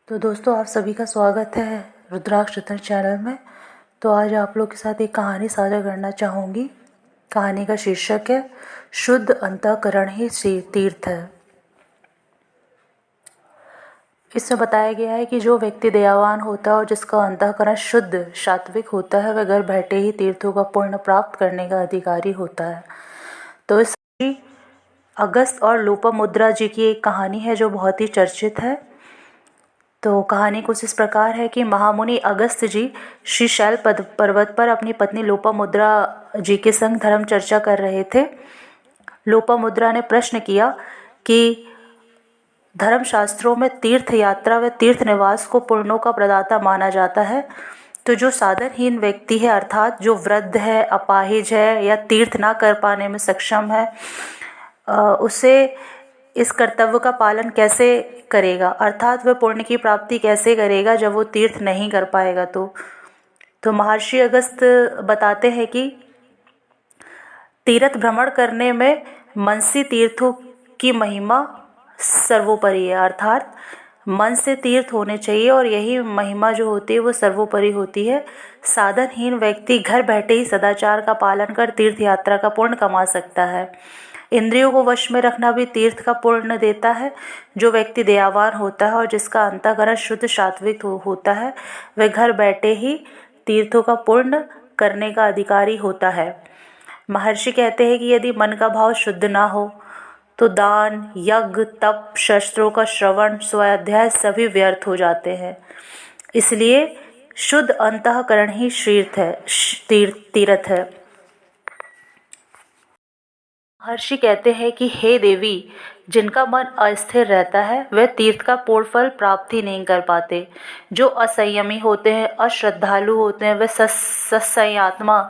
तो दोस्तों, आप सभी का स्वागत है रुद्राक्ष रतन चैनल में। तो आज आप लोग के साथ एक कहानी साझा करना चाहूँगी। कहानी का शीर्षक है शुद्ध अंतःकरण ही तीर्थ है। इसमें बताया गया है कि जो व्यक्ति दयावान होता है और जिसका अंतःकरण शुद्ध सात्विक होता है, वह घर बैठे ही तीर्थों का पुण्य प्राप्त करने का अधिकारी होता है। तो इस अगस्त और लोपामुद्रा जी की एक कहानी है जो बहुत ही चर्चित है। तो कहानी कुछ इस प्रकार है कि महामुनि अगस्त जी श्री शैल पर्वत पर अपनी पत्नी लोपामुद्रा जी के संग धर्म चर्चा कर रहे थे। लोपामुद्रा ने प्रश्न किया कि धर्मशास्त्रों में तीर्थ यात्रा व तीर्थ निवास को पुण्यों का प्रदाता माना जाता है। तो जो साधनहीन व्यक्ति है, अर्थात जो वृद्ध है, अपाहिज है या तीर्थ ना कर पाने में सक्षम है, उसे इस कर्तव्य का पालन कैसे करेगा, अर्थात वह पुण्य की प्राप्ति कैसे करेगा जब वो तीर्थ नहीं कर पाएगा। तो महर्षि अगस्त बताते हैं कि तीर्थ भ्रमण करने में मनसी तीर्थों की महिमा सर्वोपरि है, अर्थात मन से तीर्थ होने चाहिए और यही महिमा जो होती है वो सर्वोपरि होती है। साधनहीन व्यक्ति घर बैठे ही सदाचार का पालन कर तीर्थ यात्रा का पुण्य कमा सकता है। इंद्रियों को वश में रखना भी तीर्थ का पुण्य देता है। जो व्यक्ति दयावान होता है और जिसका अंतःकरण शुद्ध सात्विक होता है, वह घर बैठे ही तीर्थों का पुण्य करने का अधिकारी होता है। महर्षि कहते हैं कि यदि मन का भाव शुद्ध ना हो तो दान, यज्ञ, तप, शस्त्रों का श्रवण, स्वाध्याय सभी व्यर्थ हो जाते हैं। इसलिए शुद्ध अंतःकरण ही तीर्थ है। महर्षि कहते हैं कि हे देवी, जिनका मन अस्थिर रहता है वह तीर्थ का पूर्ण फल प्राप्त ही नहीं कर पाते। जो असंयमी होते हैं, अश्रद्धालु होते हैं, वे सत्संयात्मा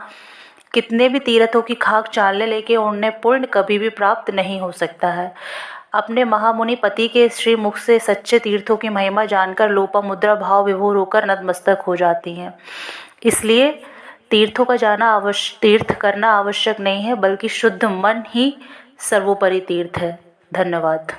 कितने भी तीर्थों की खाक चालने लेके उन्हें पुण्य कभी भी प्राप्त नहीं हो सकता है। अपने महामुनि पति के श्री मुख से सच्चे तीर्थों की महिमा जानकर लोपामुद्रा भाव विभोर होकर नतमस्तक हो जाती हैं। इसलिए तीर्थों का तीर्थ करना आवश्यक नहीं है, बल्कि शुद्ध मन ही सर्वोपरि तीर्थ है। धन्यवाद।